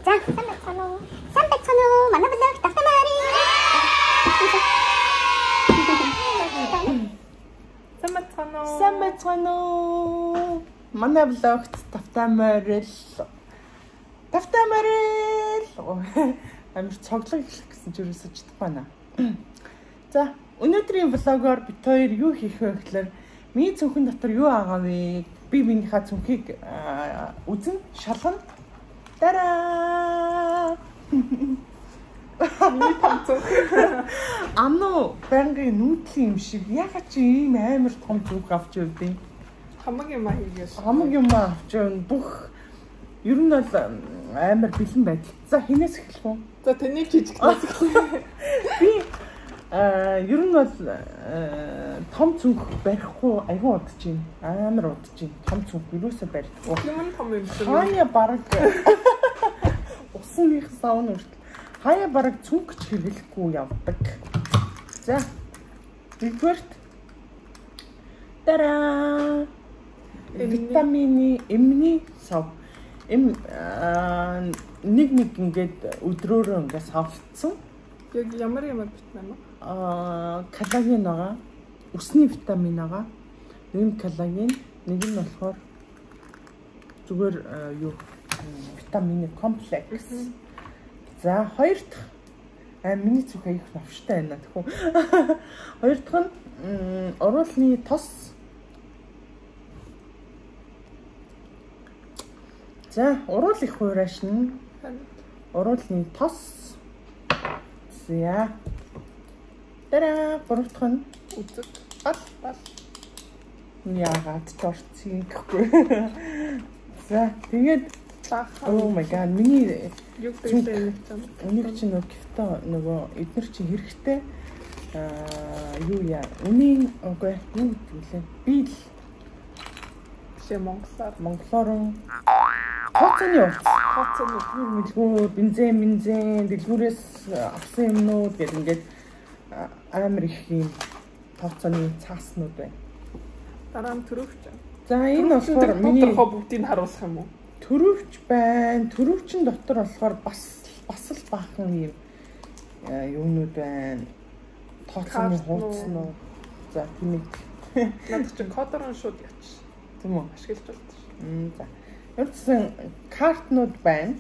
За, сайн байцгаана уу? Манай блог давтамаарай. Сайн байцгаана уу? Манай блогт давтамаарай. Амар цоглог эхлэх гэсэн ч ерөөсөж чадахгүй байна. За, өнөөдрийн влогоор бид хоёр юу хийх вэ гэхээр миний цүнхэн дотор юу байгаа вэ? Би минийхээ цүнхийг үзэн шалгана. Тараа! Миний цүнх. Ану, бангийн нүүдлийн юм шиг ягаад чи ийм амар том цүнх авч явдیں۔ Хамаг юм хийгээс. Хамаг юм авч явна. Бүх ер нь бол амар бэлэн байдал. За, хинээс эхлэх үү? За, тэний жижигнээс эхлэе. Би ер нь бол том цүнх барихгүй айгүй удаж байна. Амар удаж байна. Том цүнх юусаа барихгүй. Юм том юм шиг. Хаяа бараг усных савн үртэл хаяа бараг цүнхч хэрэглэхгүй явдаг. За. Нэгдүгээрт тараа витамины эмний сав. Нэг ингээд өдрөөрөө ингээд савлцсан. Яг ямар битнэ юм? Коллаген байгаа. Усны витамин байгаа. Нэг нь коллаген, нэг нь болохоор зүгээр юу витамины комплекс. За, хоёр дахь миний цүнх аяг навштай байна гэхүү. Хоёр дахь нь уруулны тос. За, уруул их хуурашна. Уруулны тос. За. Тараа, гурав дахь нь үзэг. Бал. Яагаад торцын гэхгүй. За, тэгээд oh my god, миний юу гэдэг юм. Өнийг чи нөгөө эдгээр чи хэрэгтэй юу яа. Үнийн үгүй юу гэдгэлээ. Би л монголоор тооцооны мэлгүү бензин дэлгүүрээс авсан юмнууд гэдэг ингээд амар их юм тооцооны цааснууд байна. Дараа нь төрөвч. За, энэ болохоор миний бүгдийг харуулах юм уу? Төрөвч байна. Төрөвчин дотор болохоор бас л баахан юм юунууд байна. Тооцооны хуудснууд. За, тэмээ. Надад ч кодорон шууд яач. Тийм үү? Ашиглаж байна. За. Ердсэн картнууд байна.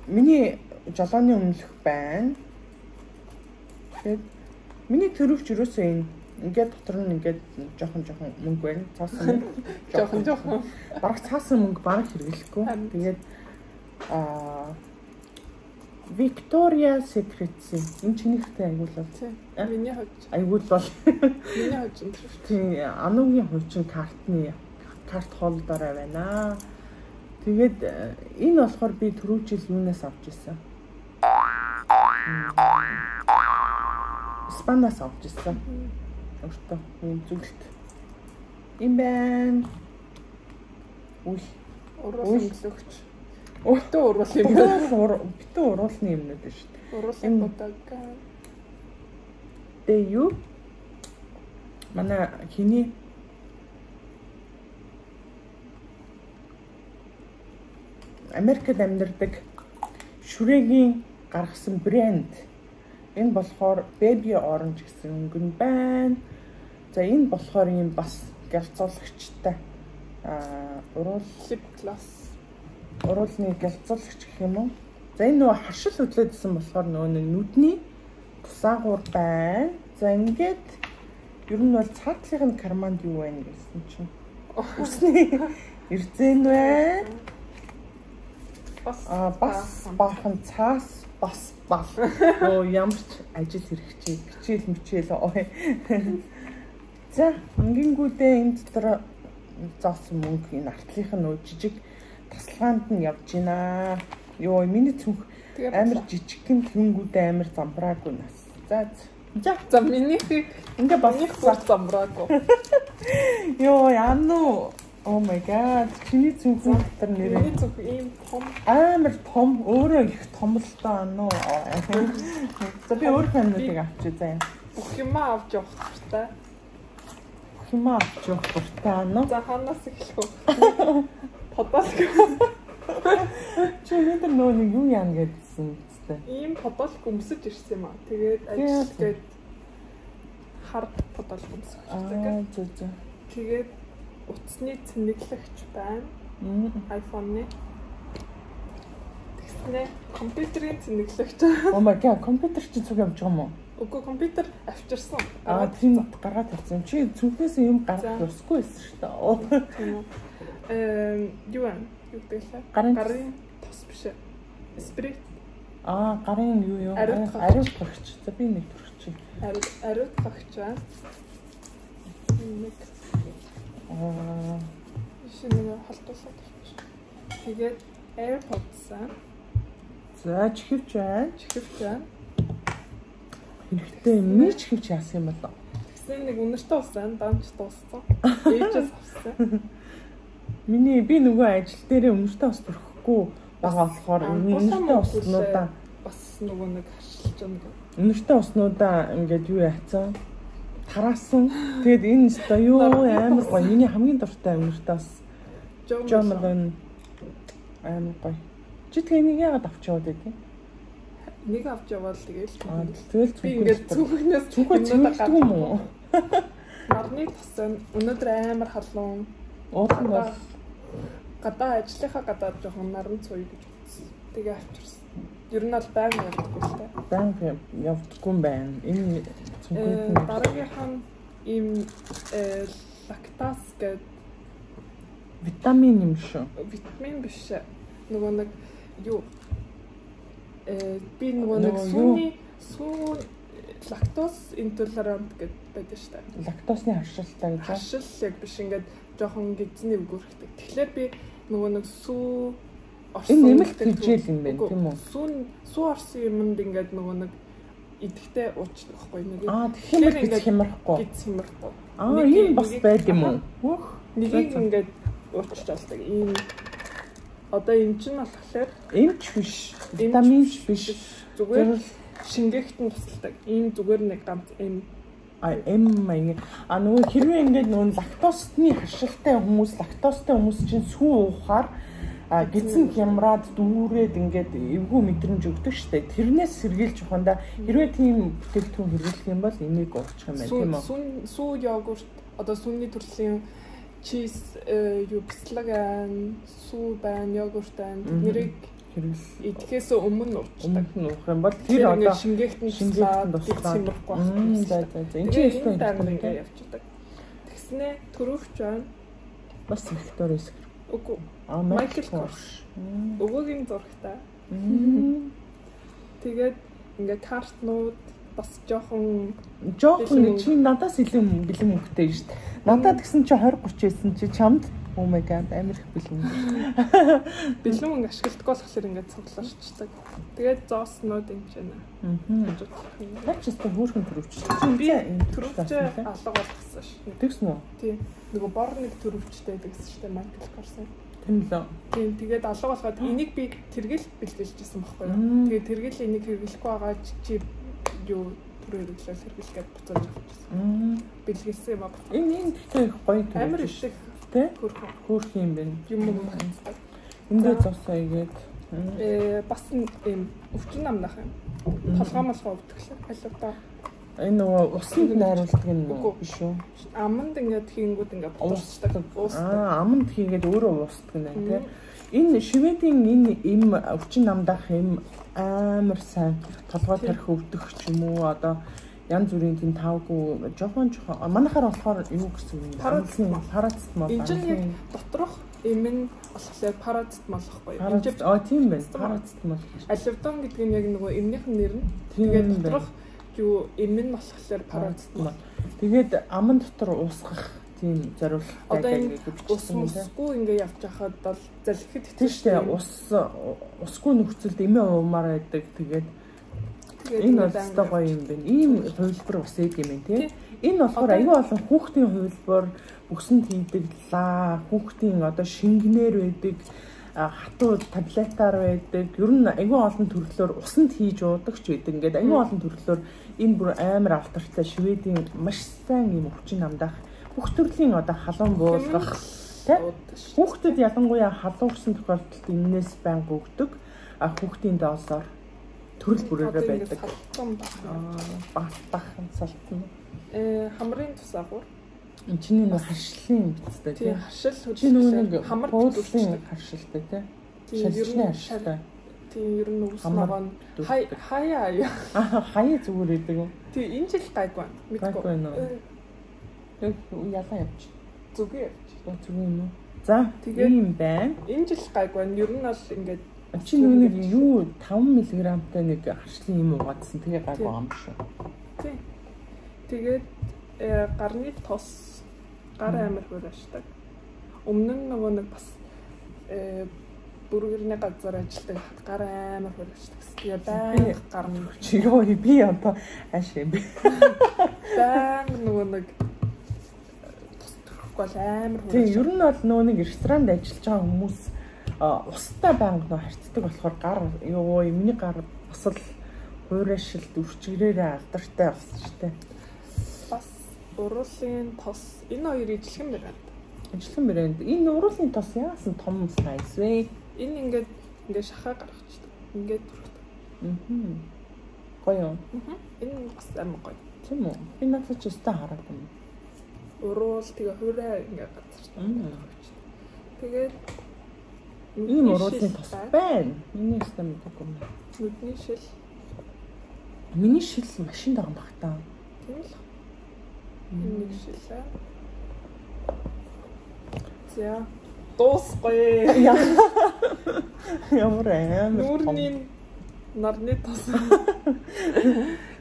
Миний жолооны өмнөх байна. Тэгээд миний төрөвч юусоо энэ ингээд дотор нь ингээд жоохон мөнгө байна. Цаасан жоохон. Бараг цаасан мөнгө бараг хэрэглэхгүй. Тэгээд Victoria Secrets энэ чинийхтэй аягуулал. Миний хож. Аягуулал. Миний хож энэ. Тийм, Анугийн хуучин карт холдороо байна. Тэгээд энэ болохоор би түрүү жил юунаас авч ирсэн. Спанаас авч ирсэн. Өөртөө юм зүгэлт. Им байна. Уруулсан лөгч. Өөртөө уруул юм. Битүү уруулны юмнууд байна шүү дээ. Уруулсан бодог. Тэ юу? Манай хиний Америкт амьдардаг шүрэгийн гаргасан брэнд. Энэ болохоор Baby Orange гэсэн өнгөн байна. За, энэ болохоор юм бас гэлцуулагчтай уруул lip gloss. Уруулны гэлцуулагч гэх юм уу? За, энэ нөгөө харшил хөдлөөдсөн болохоор нөгөө нүдний тусаагуур байна. За, ингээд ер нь бол цаатлын карманд юу байна гэсэн чинь. Усны эрзэн байна. Бас баахан цаас бас бал. Оо, ямар ч ажил хэрэгчээ. Хичээл ой. За, ангингүүдээ энэ дотор зоосон мөнгө энэ артлынх нь жижиг тасалгаанд нь явж байна. Йоо, миний цүнх амар жижигхэн тэнгүүдээ амар замбраагүй нас. За, минийх ингээ басих замбраагүй. Йоо, яану. Oh my god, чиний цүнх дотор нэрээ. Миний цүнх ийм том. Амар том, өөрөө их том л таа нөө. За, би өөрөө хэмнүүдийг авчиж заа. Бүх юм авч явах хэрэгтэй. Бүх юм авч явах хэрэгтэй нөө. За, ханаас эхлэх үү? Подолк. Чи өнөөдөр нөө нэг юу яана гэдсэн үстэй. Ийм подолк өмсөж ирсэн юм аа. Тэгээд ажилтгээд хар подолк өмсөж. Зөө. Тэгээд утасны цэнэглэгч байна. iPhone-ны. Тэгснэ компьютерийн цэнэглэгч. Oh my god, компьютер чи зүг явж байгаа юм уу? Үгүй компьютер авчирсан. Тийм гаргаад ирсэн. Чи зүгээс юм гарах ёсгүй байсан шүү дээ. Юу вэ? Юу гэдэг вэ? Гарын тос биш. Сприт. Гарын юу? Ариут багч. За би нэг төрчих. Ариут багч байна. Нэг шинэ халтуулаад авчих. Тэгээд AirPods аа. За чихвч байна. Хэрэгтэй юм чихвч яасан юм болоо. Тэгсэн нэг үнэртэй усан, данч дууссан. Ээжээс авсан. Би нөгөө ажил дээр үнэртэй ус төрөхгүй байгаа болохоор үнэртэй уснуудаа бас нөгөө нэг харшилж байгаа. Үнэртэй уснуудаа ингээд юу яцсан? Тараасан. Тэгээд энэ өстой юу амар гоё. Миний хамгийн дуртай үнэртэй ус. Жомлон амар гоё. Чи тэгээ нэг яагаад авч яваад байдгийг? Нэг авч яваад тэгэл. Тэгэл би ингээд зүгнээс зүгнээс юм уу? Нарны тосон өнөөдөр амар халуун. Уусан бол гадаа ажлынхаа гадаа жоохон наран цуй гэж үзсэн. Тэгээ авчирсан. Ер нь бол байнга явдаггүй л та. Байнга явдаггүй юм байна. Энэ дараагийнх нь ийм лактаз гэдэг витамин юм шүү. Витамин биш. Нөгөө нэг юу би нөгөө нэг сүүн лактоз интолерант гэдэг байдаг шүү дээ. Лактозны харшилтай гэж. Харшил яг биш ингээд жоохон гизний өгөрхтэй. Тэгэхээр би нөгөө нэг сүү энэ нэмэлт хижээл юм байна тийм үү? Сүү орсон юмд ингээд нөгөө нэг идэхтэй уучдаг байхгүй нэг. Тэгэхээр ингээд хямрахгүй. Гиз хямрахгүй. Ийм бас байд юм уу? Нэгийг ингээд уучж алдаг. Ийм одоо энэ чинь болохоор эмч биш. Витамин биш. Зүгээр шингээхт нь тусалдаг. Ийм зүгээр нэг ганц нөгөө хэрвээ ингээд нөгөө лактозны харшилтай хүмүүс чинь сүү уухаар гидсэн хямраад дүүрээд ингээд эвгүй мэдрэмж өгдөг штэ. Тэрнээс сэргийлж ухаанда хэрвээ тийм бүтээгдэхүүн хэрэглэх юм бол энийг уучих юм байна тийм үү? Сүү йогурт одоо сүүний төрлийн чиз бислэг байна, сүү байна, йогурт байна. Нэрийг идэхээс өмнө уучдаг. Уух юм бол тэр одоо шингээхт нь туслаад хямрахгүй байна. За. Энэ чинь өстой ингээд явчихдаг. Тэгснэ төрөвч байна. Бас Виктори эсгэр. Үгүй. Майкл Корш. Өвөгийн зурагтай. Тэгээд ингээд картнууд бас жоохон чи надаас илүү бэлэн мөнгөтэй шүү дээ. Надад гэсэн чи 20-30 байсан чи чамд oh my god амар их бэлэн мөнгө. Бэлэн мөнгө ашигладаг болохоор ингээд цуглаашчдаг. Тэгээд зооснууд юм чинь. Тачтай хөөрхөн төрөвчтэй. Би төрөвчтэй алга болгосон шүү. Тэгсэн үү? Тийм. Нөгөө бор нэг төрөвчтэй гэсэн шүү дээ Майкл Корсон. Тийм лөө. Тийм тэгээд алга болгоод энийг би тэргэл бэлгэлжсэн байхгүй юу? Тэгээд тэргэл энийг хэрэглэхгүй байгаа чи юу түрээр өглөөл хэрэглэгээд буцааж авчихсан. Бэлгэлсэн юм аа. Энэ гэхдээ гоё төрөвч. Амар их тэ? Хөөрх юм байна. Юм байна. Эндээ зовсоо игээд. Бас юм өвчин намнах юм. Толгоомолгоо өвдөглөө. Халиудаа. Энэ нөгөө усанд найруулдаг юм уу? Биш үү? Аманд ингээд хийнгүүд ингээд буусдаг. Аманд хийгээд өөрөө уусдаг нэ тэ. Энэ Шведийн энэ им өвчин намдах юм амар сайн толгой тарих өвдөх ч юм уу одоо янз бүрийн тийм тавгүй жоохон манайхаар болохоор юу гэсэн юм парацетмол энэ чинь доторх им нь болохоор парацетмол байхгүй юу? Тийм байна. Парацетмол. Аливдон гэдэг нь яг нөгөө имнийхэн нэр нь. Тэгээд доторх юу им нь болохоор парацетмол. Тэгээд аман дотор уусгах тийм зориулалттай гэдэг бичсэн юм байна. Усгүй ингээ явж хахад бол залхид тийштэй усгүй нөхцөлд эмээ уумаар байдаг. Тэгээд энэ бол гоё юм байна. Ийм хувилбар ус ээд юм байна тий. Энэ болохоор аюу олон хүүхдийн хувилбар бүсэнд хийдэг хүүхдийн одоо шингэнээр байдаг хатуу таблетаар байдаг. Ер нь аюу олон төрлөөр усанд хийж уудаг ч байдаг. Ингээд аюу олон төрлөөр энэ бүр амар алдартай Шведийн маш сайн юм өвчин намдах бүх төрлийн одоо халуун буулгах уудаг шүү. Хүүхдэд ялангуяа халуурсан тохиолдолд энээс байнга өгдөг. Хүүхдийн доосоор төрөл бүрээрээ байдаг. Бахан салтна. Хамрын тус агуур. Энд чинь нэг харшлын бицтэй тийм харшил хөдөлгөөн хамар хөөслийн харшилтай тийм. Шалжны харшилтай. Тийм ер нь ус ногоон хаяа. Хаяа зүгээр идэг юм. Тийм энэ жил гайгүй мэдгүй. Тэг ялаа явчих. Зүгээр явчих. Зүгээр юм уу? За тэгээд юм байна. Энэ жил гайгүй. Ер нь бол ингээд чи нэг юу 5 мг-тай нэг харшлын юм уугаадсан. Тэгээ гайгүй юм шүү. Тийм. Тэгээд гарны тос гар амир хуурашдаг. Өмнө нь нөгөө нэг бас бүргэрний газар ажилладаг гар амир хуурашдаг. Тэгээ баян гар нь чи ёо би одоо ашиг би. Баян нөгөө нэг тос төрөхгүй амир хуурашдаг. Тийм ер нь бол нөгөө нэг ресторанд ажиллаж байгаа хүмүүс устай байнга нөө харцдаг болохоор гар ёо миний гар бас л хуурашилт үрчгэрээрээ алдартай болсон шүү дээ. Бас уруулын тос энэ хоёр ижилхэн байна. Ижилхэн брэнд. Энэ уруулын тос яасан том сайз вэ? Энэ ингээд шахаа гаргачихдаг. Ингээд түрхдэг. Гоё. Энэ бас амар гоё. Тийм үү? Би надад ч өстэй хараад байна. Уруул тэгээ хуурай ингээд газар. Тэгээд ийм уруулын тос байна. Миний өстэй мэдээгүй юм. Нүдний шил. Миний шил машин дагаа баг таа. Тийм л. Нэг шилээ. За дуусгая. Ямар амар. Нүүрний нарны тос.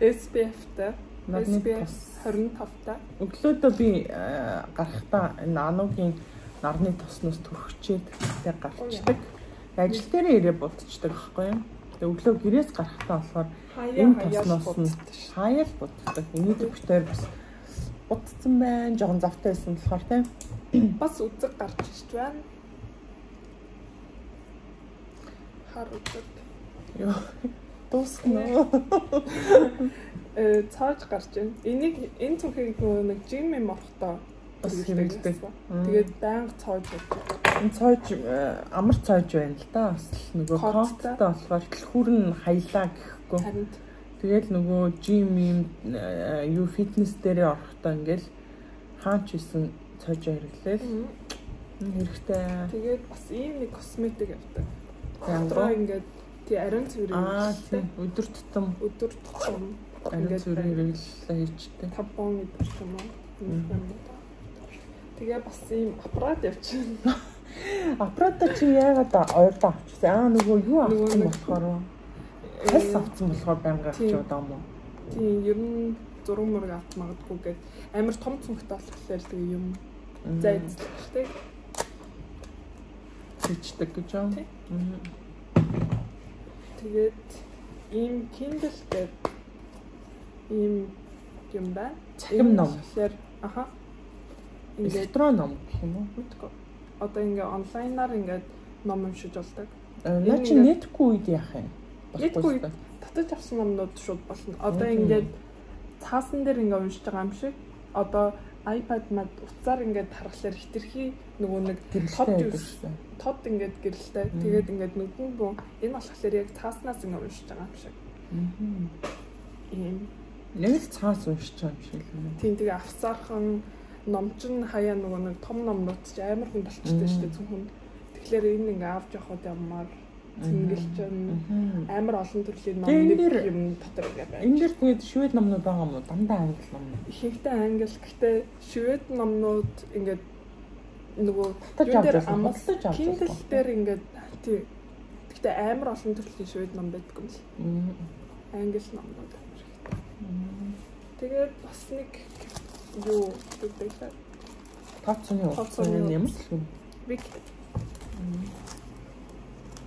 SPF-тай. SPF 25-тай. Өглөөдөө би гарахдаа энэ ануугийн нарны тоснос төрөгчээд тэгтээ гарчдаг. Ажил дээрээ ирээ будчихдаг байхгүй юу? Тэгээ өглөө гэрээс гарахдаа болохоор энэ тосноос нь хаяал буддаг. Эний төвчтөр бас будсан байна. Жогон завтай байсан болохоор тийм. Бас үзэг гарч ирж байна. Хар үзэг. Йоо. Дуусна. Цааж гарч байна. Энэ цүнхийг нэг жимми морхтой бас хэрэглэдэг. Тэгээд байнга цааж байдаг. Энэ цааж амар цааж байна л да. Бас нөгөө кофттай болохоор төлхүүр нь хаялаа гэхгүй. Тэгэл нөгөө жим юм юу фитнес дээрээ орохдоо ингээл хаач исэн цааж хэрэглээл. Хэрэгтэй. Тэгээд бас ийм нэг косметик явдаг. Яагаад ингээд тий ариун цэврийг тийм өдөр тутам ариун цэврийг хэрэглээ хийжтэй. 5 бон гэдэг юм уу? Тэгээ бас ийм аппарат явчихна. Аппарат чи яагаад ойрдоо авчихсан? Нөгөө юу авсан болохоор хальс авсан болохоор байнга авчих удаа юм уу? Тийм ер нь зураг мөрөг авч магадгүй гээд амар том цүнхтэй болохоор тэгээ юм зайцлахтэй хийдэг гэж юм. Тэгээд ийм Kindle гэдэг ийм юм байна. Цахим ном. Аха. Электрон ном гэх юм уу? Мэдгүй. Одоо ингээ онлайнаар ингээд ном уншиж болдог. Наа чи нэтгүй үед яах юм? Нэтгүй татаж авсан номнууд шууд болно. Одоо ингээд цаасан дээр ингээ уншиж байгаа юм шиг. Одоо iPad мад утсаар ингээд харахаар хитрхи нөгөө нэг тод ингээд гэрэлтэй. Тэгээд ингээд нүдэн буу энэ болохоор яг цааснаас ингээ уншиж байгаа юм шиг. Ийм нэг л цаас уншиж байгаа юм шиг л. Тийм тэгээ авсаархан номчин хаяа нөгөө нэг том номнууд ч амар хүн болчтой шүү дээ зөвхөн. Тэгэхээр энэ ингээ авч явах юмар цэнгэлж амар олон төрлийн ном нэг юм дотор ингээ байна. Энэ дэр тэгээд швед номнууд байгаа юм уу? Дандаа англи ном. Ихэнхдээ англи. Гэхдээ швед номнууд ингээ нөгөө татаж авч Kindle дээр ингээ тий. Гэхдээ амар олон төрлийн швед ном байдаг юм л. Англи номнууд амар их. Тэгээд бас нэг юу гэдэг тооцооны ямар л юм. Вик.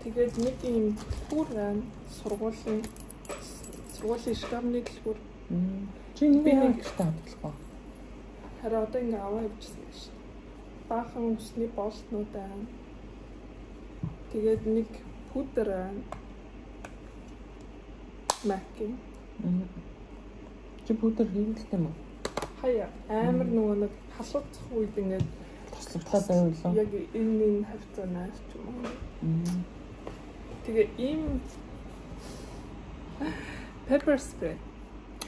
Тэгээд нэг юм бүр байна. Сургуулийн шкафны дэлгүүр. Чи нэг ихтэй хадгалгаа. Харин одоо ингээ аваа явчихсан гэж. Баахан усны болтнууд байна. Тэгээд нэг пудер байна. Макин. Чи пудер хийлдэг юм уу? Хаяа амар нөгөө нэг халууцах үед ингээд туслагдаад байвал. Яг энэ хавцаанаас ч юм уу. Тэгээ ийм pepper spray.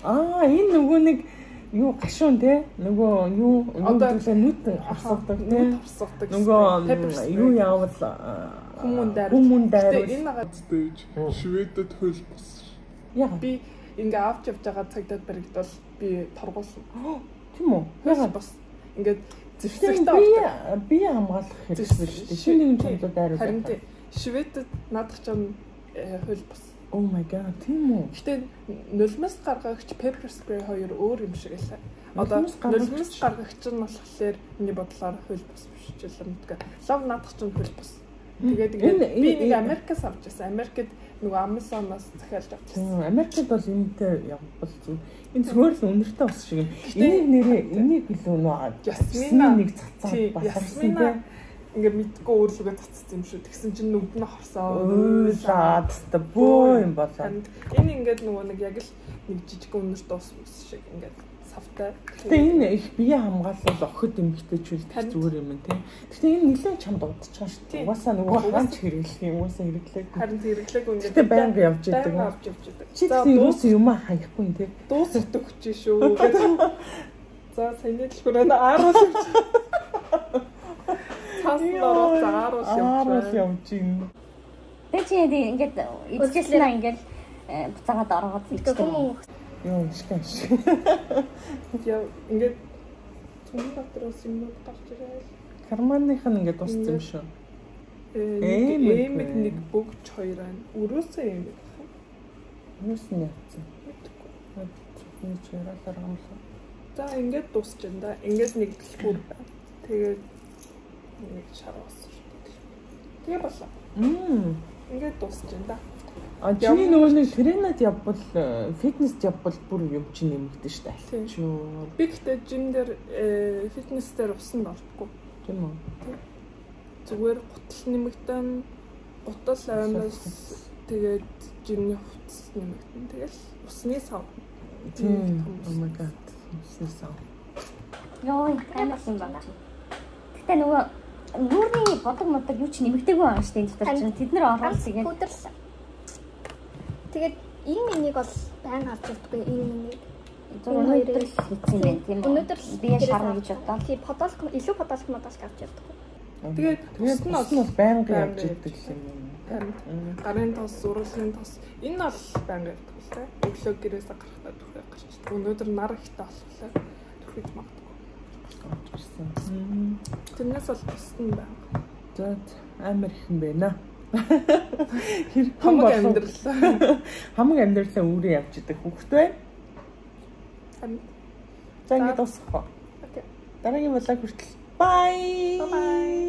Энэ нөгөө нэг юу гашуун те нөгөө юу өглөө нүд харсагдаг те нөгөө юу яавал хүмүүн дайруулж энэ нагадтай Шведэд хөл бос. яг би ингээ авч явж байгаа цагтад баригдвал би торгуулсан. Тийм үү? Яг бас ингээд зэвсэгтэй би хамгаалах хэрэгтэй шүү дээ. Шинэ нэгэн чамдууд дайруулж. Харин Шведэд наадах ч хөл бос. Oh my god, тийм үү? Гэтэ нулимс гаргагч pepper spray хоёр өөр юм шиг элэ. Одоо нулимс гаргагч нь болохоор миний бодлоор хөл бос биш ч юм уу. Лав наадах ч хөл бос. Тэгээд би нэг Америкаас авч байсан. Америкт нөгөө Amazon-аас захиалж авчихсан. Америкт бол энэтэй явбал зүг. Энэ зүгээр л үнэртэй бас шиг юм. Энийг илүү нөө Ясмина нэг цацаа басарсан те. Ингээ мэдгүй өөрлөгөө цацсан юм шүү. Тэгсэн чинь нүд нь хорсоо. Ойлаад та бөө юм болоо. Энэ ингээд нөгөө нэг яг л нэг жижиг үнэрт ус шиг ингээд савтай. Тэгээ энэ их бие хамгаалал охид эмгтэйчүүл зүгээр юм тий. Гэхдээ энэ нэлээд чамд удчихсан шүү дээ. Угаасаа нөгөө хаанч хэрэглэх юм уусаа хэрэглээг. Харин хэрэглээг ингээд тэгээ байнга явж идэг. Чи дуус юм хаяхгүй тий. Дуус өгч шүү. За саяны дэлгүүрээ ааруулж. Ааруул явж ийн. Тэг чи ингээд идчихлээ ингээд буцаагаад ороод ирчихсэн. Юу шкаш. Яа ингээд цүмэн дотроос юм гарч ирэл. Карманых нь ингээд дууссан юм шүү. Эмэг нэг бүгд хоёр байна. Өрөөсөө эмэг. Юус нь яцсан. Мэдгүй. Чирaalаар амлаа. За ингээд дуусч байна да. Ингээд нэг дэлгүүр байна. Тэгээд нэг шараас шүү дээ. Тэгээ болоо. Ингээд дуусч байна да. Чиний нөгөө нэг тренад явбал фитнест явбал бүр юм чинь нэмэгдэн шүү дээ. Чүү. Би гэхдээ жим дээр фитнес дээр усанд ордоггүй. Тийм үү? Зүгээр гутал нэмэгдэн, гутал аймаас тэгээд жимний хувцас нэмэгдэн. Тэгэл усны сав. Тийм. Oh my god. Усны сав. Йоо, амар юм байна. Гэтэ нөгөө нүүрний бодог юу ч нэмэгдээгүй байгаа шүү дээ. Тэр чинь тэд нар ороод тэгээд өдөрлөө. Тэгээд энэ нэг бол байн авч явдаггүй энэ нэг. Өнөөдөр л хийсэн байх тийм үү? Өнөөдөр би шарна гэж бодлоо. Тийм подолк илүү подолк авч явдаггүй. Тэгээд усны бол байнга явж идэг юм. Гарын тос, урлын тос энэ бол байнга явдаг л та. Өглөө гэрээс гарахтаа түрхээ гарч ирдэг. Өнөөдөр нар ихтэй болохоор түрхэж магадгүй. Тэрнээс бол тусна байна. За амар ихэн байна. Хамаг амьдралаа өөрөө явж идэг хүүхэд байна. За ингэ дуусгах. Окей. Дараагийн влог хүртэл bye. Bye bye.